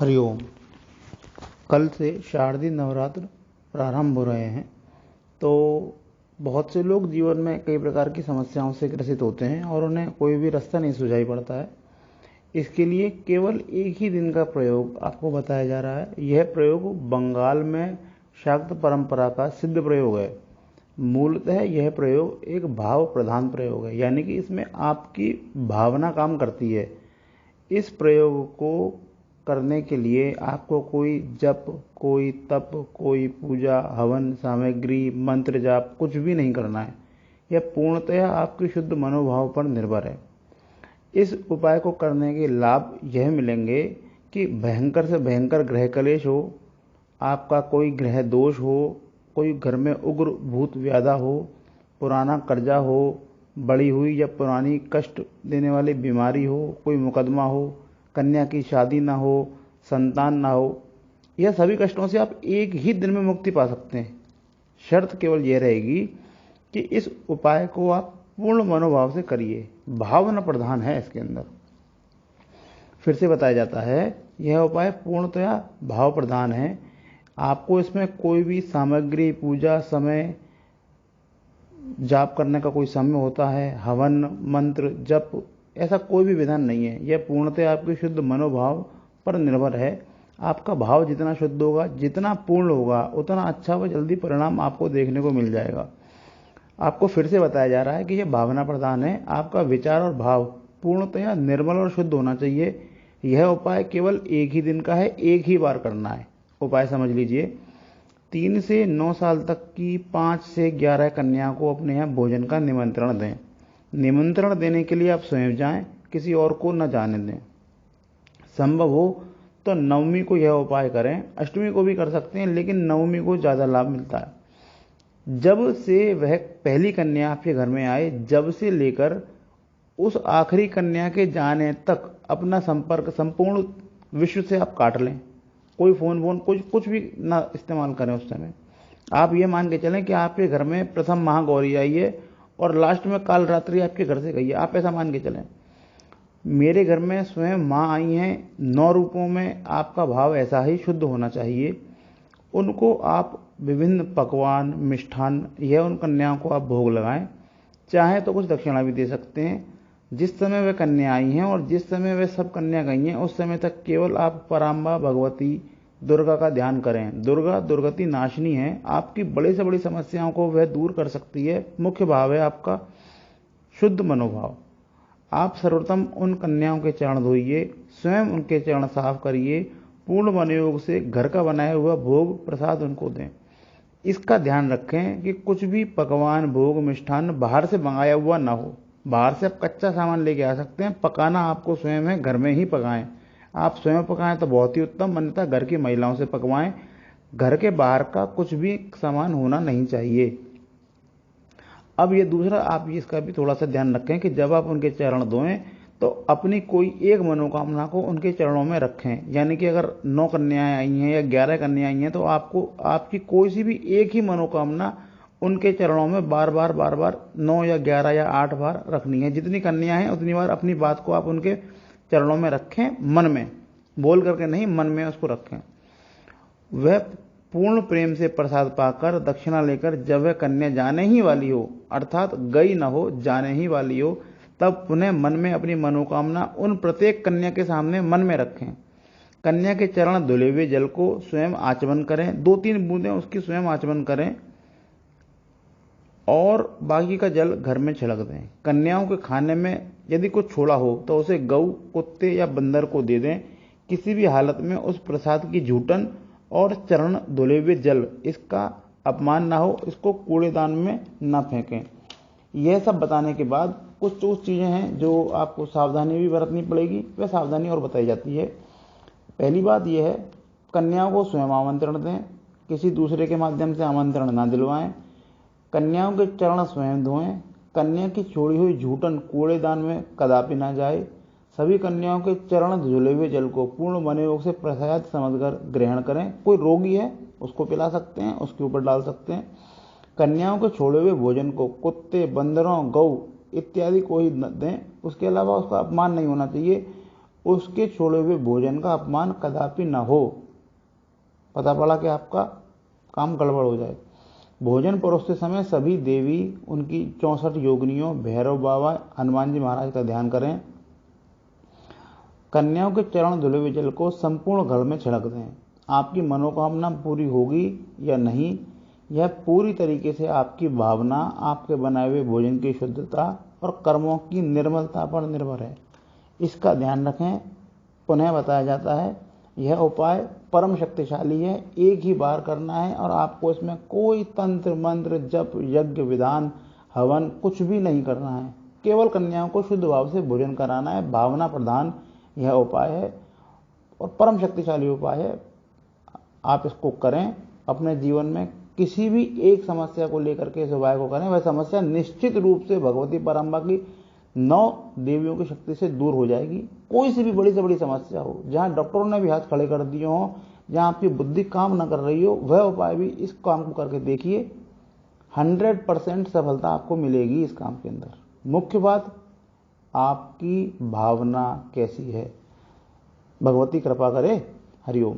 हरिओम। कल से शारदीय नवरात्र प्रारंभ हो रहे हैं, तो बहुत से लोग जीवन में कई प्रकार की समस्याओं से ग्रसित होते हैं और उन्हें कोई भी रास्ता नहीं सुझाई पड़ता है। इसके लिए केवल एक ही दिन का प्रयोग आपको बताया जा रहा है। यह प्रयोग बंगाल में शाक्त परंपरा का सिद्ध प्रयोग है। मूलतः यह प्रयोग एक भाव प्रधान प्रयोग है, यानी कि इसमें आपकी भावना काम करती है। इस प्रयोग को करने के लिए आपको कोई जप, कोई तप, कोई पूजा, हवन सामग्री, मंत्र जाप कुछ भी नहीं करना है। यह पूर्णतः आपके शुद्ध मनोभाव पर निर्भर है। इस उपाय को करने के लाभ यह मिलेंगे कि भयंकर से भयंकर ग्रह कलेश हो, आपका कोई ग्रह दोष हो, कोई घर में उग्र भूत व्याधा हो, पुराना कर्जा हो, बढ़ी हुई या पुरानी कष्ट देने वाली बीमारी हो, कोई मुकदमा हो, कन्या की शादी ना हो, संतान ना हो, यह सभी कष्टों से आप एक ही दिन में मुक्ति पा सकते हैं। शर्त केवल यह रहेगी कि इस उपाय को आप पूर्ण मनोभाव से करिए। भावना प्रधान है इसके अंदर। फिर से बताया जाता है, यह उपाय पूर्णतया भाव प्रधान है। आपको इसमें कोई भी सामग्री, पूजा, समय, जाप करने का कोई समय होता है, हवन, मंत्र, जप, ऐसा कोई भी विधान नहीं है। यह पूर्णतः आपके शुद्ध मनोभाव पर निर्भर है। आपका भाव जितना शुद्ध होगा, जितना पूर्ण होगा, उतना अच्छा व जल्दी परिणाम आपको देखने को मिल जाएगा। आपको फिर से बताया जा रहा है कि यह भावना प्रधान है। आपका विचार और भाव पूर्णतः निर्मल और शुद्ध होना चाहिए। यह उपाय केवल एक ही दिन का है, एक ही बार करना है। उपाय समझ लीजिए। 3 से 9 साल तक की 5 से 11 कन्या को अपने यहाँ भोजन का निमंत्रण दें। निमंत्रण देने के लिए आप स्वयं जाएं, किसी और को न जाने दें। संभव हो तो नवमी को यह उपाय करें। अष्टमी को भी कर सकते हैं, लेकिन नवमी को ज़्यादा लाभ मिलता है। जब से वह पहली कन्या आपके घर में आए, जब से लेकर उस आखिरी कन्या के जाने तक अपना संपर्क संपूर्ण विश्व से आप काट लें। कोई फोन कुछ भी ना इस्तेमाल करें उस समय। आप ये मान के चलें कि आपके घर में प्रथम महागौरी आई है और लास्ट में काल रात्रि आपके घर से गई है। आप ऐसा मान के चलें। मेरे घर में स्वयं माँ आई हैं 9 रूपों में। आपका भाव ऐसा ही शुद्ध होना चाहिए। उनको आप विभिन्न पकवान, मिष्ठान, यह उन कन्याओं को आप भोग लगाएं। चाहे तो कुछ दक्षिणा भी दे सकते हैं। जिस समय वे कन्या आई हैं और जिस समय वे सब कन्या गई हैं, उस समय तक केवल आप पराम्बा भगवती दुर्गा का ध्यान करें। दुर्गा दुर्गति नाशिनी है। आपकी बड़ी से बड़ी समस्याओं को वह दूर कर सकती है। मुख्य भाव है आपका शुद्ध मनोभाव। आप सर्वप्रथम उन कन्याओं के चरण धोइए, स्वयं उनके चरण साफ करिए। पूर्ण मनोयोग से घर का बनाया हुआ भोग प्रसाद उनको दें। इसका ध्यान रखें कि कुछ भी पकवान, भोग, मिष्ठान बाहर से मंगाया हुआ ना हो। बाहर से आप कच्चा सामान लेके आ सकते हैं, पकाना आपको स्वयं है, घर में ही पकाएं। आप स्वयं पकाएं तो बहुत ही उत्तम, अन्यथा घर की महिलाओं से पकवाएं। घर के बाहर का कुछ भी सामान होना नहीं चाहिए। अब ये दूसरा, आप इसका भी थोड़ा सा ध्यान रखें कि जब आप उनके चरण धोएं तो अपनी कोई एक मनोकामना को उनके चरणों में रखें। यानी कि अगर 9 कन्याएं आई हैं या 11 कन्याएं आई हैं, तो आपको आपकी कोई सी भी एक ही मनोकामना उनके चरणों में बार बार 9 या 11 या 8 बार रखनी है। जितनी कन्या हैं उतनी बार अपनी बात को आप उनके चरणों में रखें। मन में बोल करके नहीं, मन में उसको रखें। वह पूर्ण प्रेम से प्रसाद पाकर, दक्षिणा लेकर जब वह कन्या जाने ही वाली हो, अर्थात गई न हो, जाने ही वाली हो, तब पुनः मन में अपनी मनोकामना उन प्रत्येक कन्या के सामने मन में रखें। कन्या के चरण धुले हुए जल को स्वयं आचमन करें। 2-3 बूंदें उसकी स्वयं आचमन करें और बाकी का जल घर में छिड़क दें। कन्याओं के खाने में यदि कुछ छोड़ा हो तो उसे गऊ, कुत्ते या बंदर को दे दें। किसी भी हालत में उस प्रसाद की झूठन और चरण धुले हुए जल, इसका अपमान ना हो, इसको कूड़ेदान में ना फेंकें। यह सब बताने के बाद कुछ चीज़ें हैं जो आपको सावधानी भी बरतनी पड़ेगी। वह सावधानी और बताई जाती है। पहली बात यह है, कन्याओं को स्वयं आमंत्रण दें, किसी दूसरे के माध्यम से आमंत्रण ना दिलवाएं। कन्याओं के चरण स्वयं धोएं। कन्या की छोड़ी हुई झूठन कूड़ेदान में कदापि ना जाए। सभी कन्याओं के चरण धुले हुए जल को पूर्ण मनोयोग से प्रसाद समझकर ग्रहण करें। कोई रोगी है उसको पिला सकते हैं, उसके ऊपर डाल सकते हैं। कन्याओं के छोड़े हुए भोजन को कुत्ते, बंदरों, गऊ इत्यादि को ही दें। उसके अलावा उसका अपमान नहीं होना चाहिए। उसके छोड़े हुए भोजन का अपमान कदापि न हो। पता पड़ा कि आपका काम गड़बड़ हो जाए। भोजन परोसते समय सभी देवी, उनकी 64 योगिनियों, भैरव बाबा, हनुमान जी महाराज का ध्यान करें। कन्याओं के चरण धुले हुए जल को संपूर्ण घर में छिड़क दें। आपकी मनोकामना पूरी होगी या नहीं, यह पूरी तरीके से आपकी भावना, आपके बनाए हुए भोजन की शुद्धता और कर्मों की निर्मलता पर निर्भर है। इसका ध्यान रखें। पुनः बताया जाता है, यह उपाय परम शक्तिशाली है, एक ही बार करना है और आपको इसमें कोई तंत्र मंत्र, जप, यज्ञ, विधान, हवन कुछ भी नहीं करना है। केवल कन्याओं को शुद्ध भाव से भोजन कराना है। भावना प्रधान यह उपाय है और परम शक्तिशाली उपाय है। आप इसको करें। अपने जीवन में किसी भी एक समस्या को लेकर के इस उपाय को करें, वह समस्या निश्चित रूप से भगवती परम्बा की 9 देवियों की शक्ति से दूर हो जाएगी। कोई सी भी बड़ी से बड़ी समस्या हो, जहां डॉक्टरों ने भी हाथ खड़े कर दिए हों, जहां आपकी बुद्धि काम न कर रही हो, वह उपाय भी इस काम को करके देखिए। 100% सफलता आपको मिलेगी इस काम के अंदर। मुख्य बात, आपकी भावना कैसी है। भगवती कृपा करे। हरिओम।